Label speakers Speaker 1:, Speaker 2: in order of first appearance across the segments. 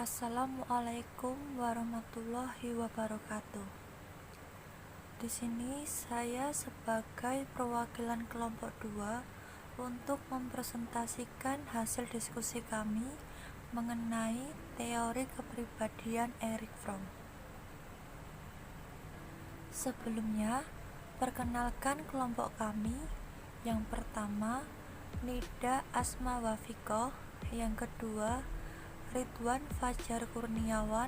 Speaker 1: Assalamualaikum warahmatullahi wabarakatuh. Di sini saya sebagai perwakilan kelompok 2 untuk mempresentasikan hasil diskusi kami mengenai teori kepribadian Erich Fromm. Sebelumnya, perkenalkan kelompok kami. Yang pertama, Nida Asma Wafikoh. Yang kedua, Ridwan Fajar Kurniawan.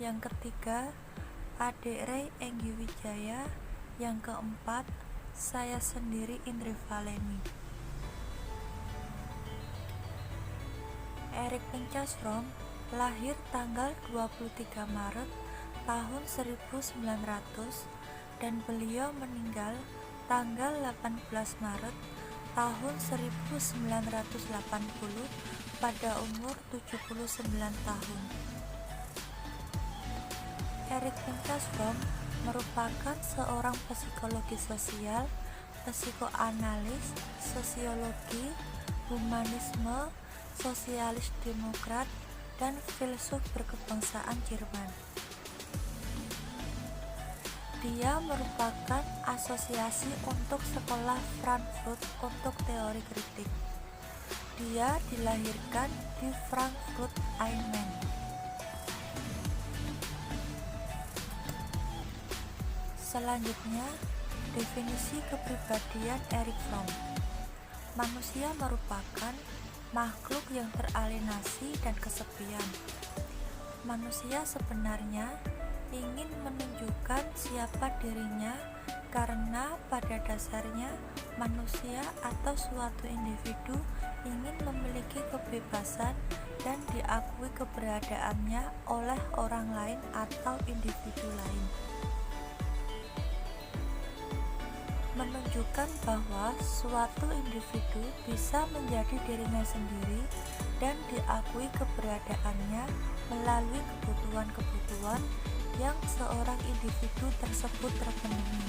Speaker 1: Yang ketiga, Adik Rey Enggi Wijaya. Yang keempat, saya sendiri Indri Valeni. Erich Pincus Fromm lahir tanggal 23 Maret tahun 1900 dan beliau meninggal tanggal 18 Maret tahun 1980 pada umur 79 tahun. Erich Pincus Fromm merupakan seorang psikologi sosial, psikoanalis, sosiologi, humanisme, sosialis demokrat, dan filsuf berkebangsaan Jerman. Dia merupakan asosiasi untuk sekolah Frankfurt untuk teori kritik. Dia dilahirkan di Frankfurt am Main. Selanjutnya, definisi kepribadian Erich Fromm. Manusia merupakan makhluk yang teralienasi dan kesepian. Manusia sebenarnya ingin menunjukkan siapa dirinya karena pada dasarnya manusia atau suatu individu ingin memiliki kebebasan dan diakui keberadaannya oleh orang lain atau individu lain. Menunjukkan bahwa suatu individu bisa menjadi dirinya sendiri dan diakui keberadaannya melalui kebutuhan-kebutuhan yang seorang individu tersebut terpenuhi.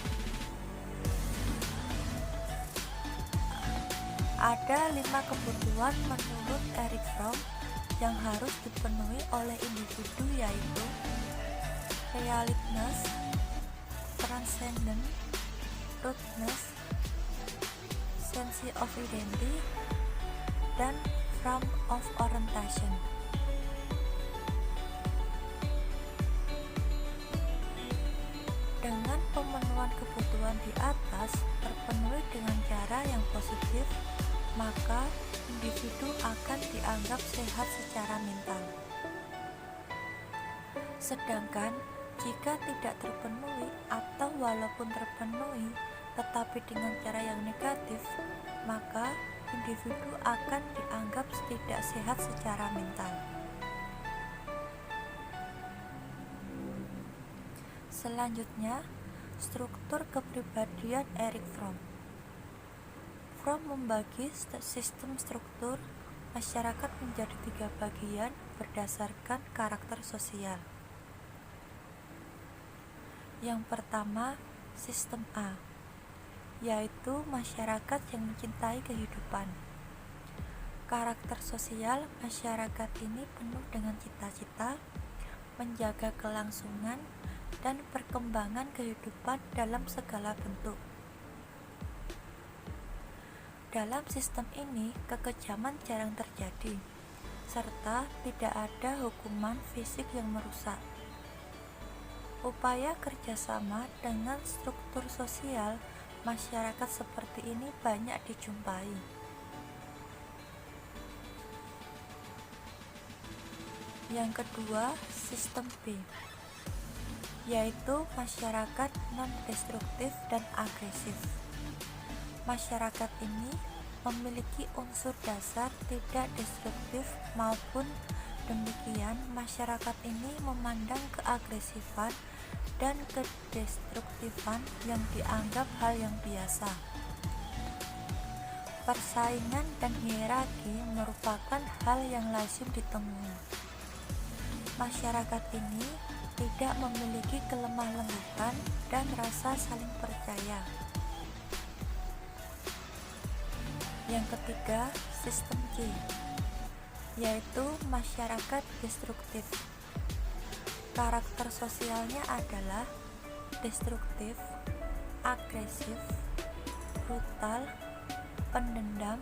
Speaker 1: Ada 5 kebutuhan menurut Erich Fromm yang harus dipenuhi oleh individu, yaitu reality, transcendence, rootedness, sense of identity, dan form of orientation. Dengan pemenuhan kebutuhan di atas terpenuhi dengan cara yang positif, maka individu akan dianggap sehat secara mental. Sedangkan jika tidak terpenuhi atau walaupun terpenuhi tetapi dengan cara yang negatif, maka individu akan dianggap tidak sehat secara mental. Selanjutnya, struktur kepribadian Erich Fromm. Fromm membagi sistem struktur masyarakat menjadi 3 bagian berdasarkan karakter sosial. Yang pertama, sistem A, yaitu masyarakat yang mencintai kehidupan. Karakter sosial masyarakat ini penuh dengan cita-cita, menjaga kelangsungan dan perkembangan kehidupan dalam segala bentuk. Dalam sistem ini, kekejaman jarang terjadi, serta tidak ada hukuman fisik yang merusak. Upaya kerjasama dengan struktur sosial masyarakat seperti ini banyak dijumpai. Yang kedua, sistem B, yaitu masyarakat non-destruktif dan agresif. Masyarakat ini memiliki unsur dasar tidak destruktif maupun demikian, masyarakat ini memandang keagresifan dan kedestruktifan yang dianggap hal yang biasa. Persaingan dan hierarki merupakan hal yang lazim ditemui. Masyarakat ini tidak memiliki kelemah lembutan dan rasa saling percaya. Yang ketiga, sistem C, yaitu masyarakat destruktif. Karakter sosialnya adalah destruktif, agresif, brutal, pendendam,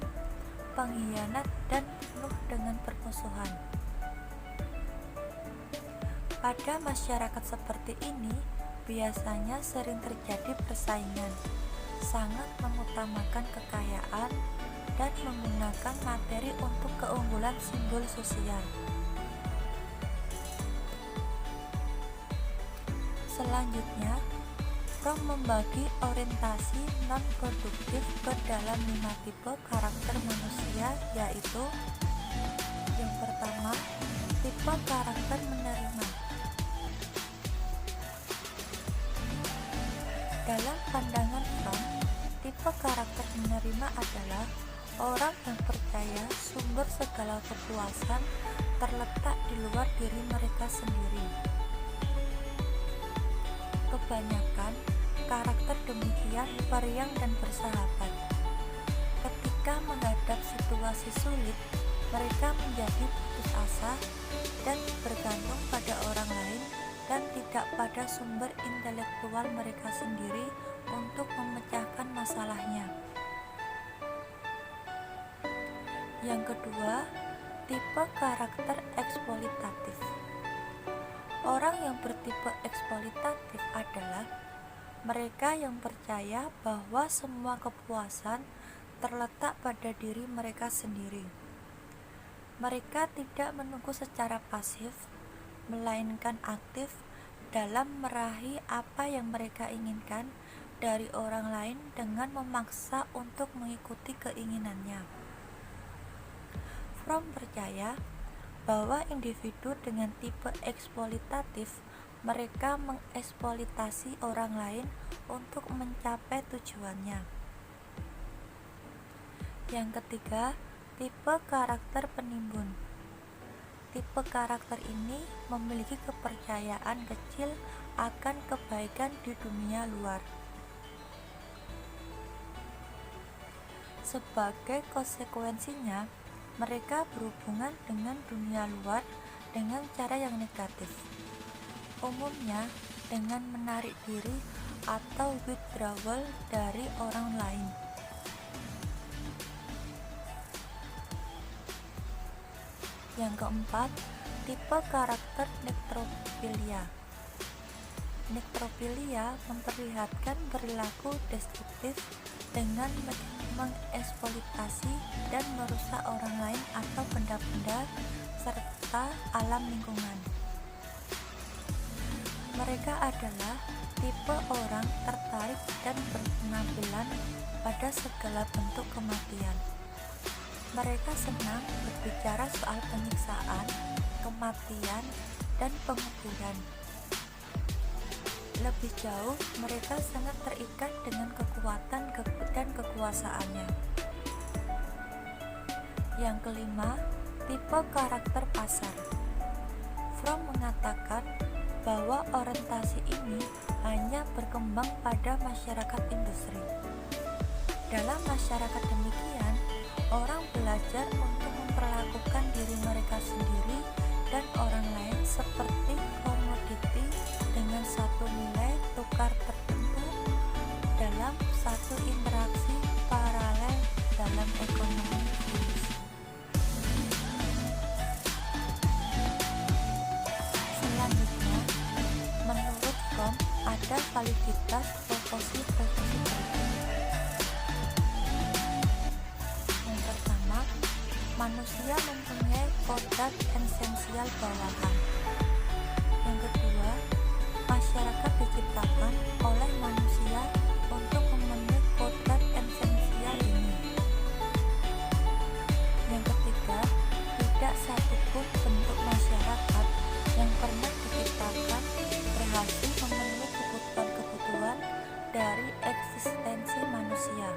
Speaker 1: pengkhianat, dan penuh dengan permusuhan. Pada masyarakat seperti ini, biasanya sering terjadi persaingan, sangat mengutamakan kekayaan, dan menggunakan materi untuk keunggulan simbol sosial. Selanjutnya, Fromm membagi orientasi non-produktif ke dalam 5 tipe karakter manusia, yaitu yang pertama, tipe karakter menerima. Dalam pandangan Fromm, tipe karakter menerima adalah orang yang percaya sumber segala kepuasan terletak di luar diri mereka sendiri. Kebanyakan karakter demikian periang dan bersahabat. Ketika menghadap situasi sulit, mereka menjadi putus asa dan bergantung pada orang lain dan tidak pada sumber intelektual mereka sendiri untuk memecahkan masalahnya. Yang kedua, tipe karakter eksploitatif. Orang yang bertipe eksploitatif adalah mereka yang percaya bahwa semua kepuasan terletak pada diri mereka sendiri. Mereka tidak menunggu secara pasif, melainkan aktif dalam meraih apa yang mereka inginkan dari orang lain dengan memaksa untuk mengikuti keinginannya. Fromm percaya bahwa individu dengan tipe eksploitatif mereka mengeksploitasi orang lain untuk mencapai tujuannya. Yang ketiga, tipe karakter penimbun. Tipe karakter ini memiliki kepercayaan kecil akan kebaikan di dunia luar. Sebagai konsekuensinya, mereka berhubungan dengan dunia luar dengan cara yang negatif, umumnya dengan menarik diri atau withdrawal dari orang lain. Yang keempat, tipe karakter nekrofilia. Nekrofilia memperlihatkan perilaku destruktif dengan mengeksploitasi dan merusak orang lain atau benda-benda serta alam lingkungan. Mereka adalah tipe orang tertarik dan berpenampilan pada segala bentuk kematian. Mereka senang berbicara soal penyiksaan, kematian, dan penguburan. Lebih jauh, mereka sangat terikat dengan kekuatan dan kekuasaannya. Yang kelima, tipe karakter pasar. Fromm mengatakan bahwa orientasi ini hanya berkembang pada masyarakat industri. Dalam masyarakat demikian, orang belajar untuk memperlakukan diri mereka sendiri dan orang lain seperti komoditi dengan satu nilai tukar tertentu dalam satu interaksi paralel dalam ekonomi industri. Selanjutnya, menurut Fromm ada validitas proposi-proposi berikut. Yang pertama, manusia mempunyai kodrat esensial bawahan. Yang kedua, masyarakat diciptakan oleh manusia untuk memenuhi kodrat esensial ini. Yang ketiga, tidak satupun bentuk masyarakat yang pernah diciptakan berhasil memenuhi kebutuhan-kebutuhan dari eksistensi manusia.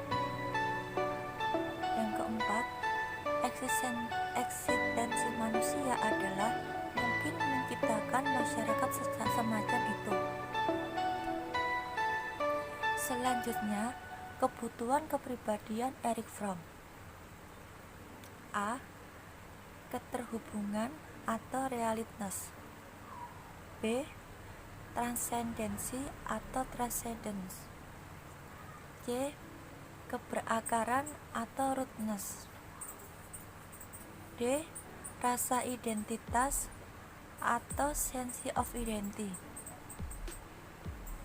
Speaker 1: Yang keempat, eksistensi manusia adalah mungkin menciptakan masyarakat semacam itu. Selanjutnya, kebutuhan kepribadian Erich Fromm. A. keterhubungan atau realitas. B. Transendensi atau transcendence. C. Keberakaran atau rootedness. D. Rasa identitas atau sense of identity.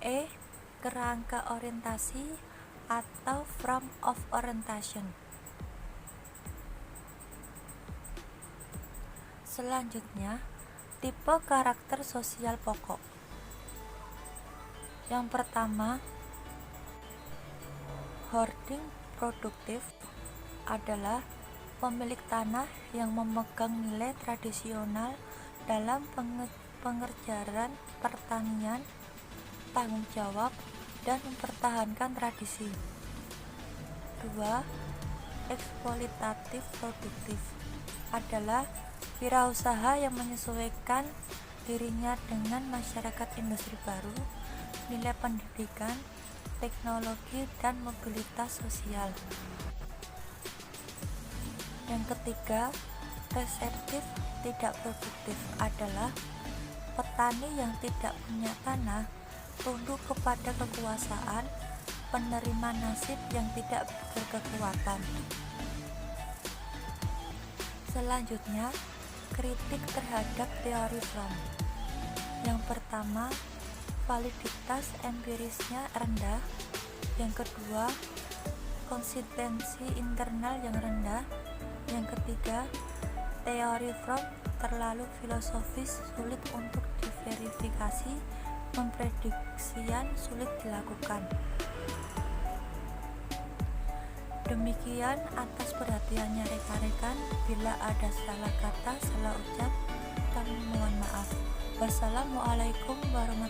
Speaker 1: E. Kerangka orientasi atau frame of orientation. Selanjutnya, tipe karakter sosial pokok. Yang pertama, hoarding produktif adalah pemilik tanah yang memegang nilai tradisional dalam pengerjaan pertanian, tanggung jawab, dan mempertahankan tradisi. 2. Eksploitatif produktif adalah wirausaha yang menyesuaikan dirinya dengan masyarakat industri baru, nilai pendidikan, teknologi, dan mobilitas sosial. Yang ketiga, reseptif tidak produktif adalah petani yang tidak punya tanah, tunduk kepada kekuasaan, penerima nasib yang tidak berkekuatan. Selanjutnya, kritik terhadap teori Fromm. Yang pertama, validitas empirisnya rendah. Yang kedua, konsistensi internal yang rendah. Yang ketiga, teori Fromm terlalu filosofis, sulit untuk diverifikasi, memprediksian sulit dilakukan. Demikian, atas perhatiannya rekan-rekan. Bila ada salah kata, salah ucap, kami mohon maaf. Wassalamualaikum warahmatullahi wabarakatuh.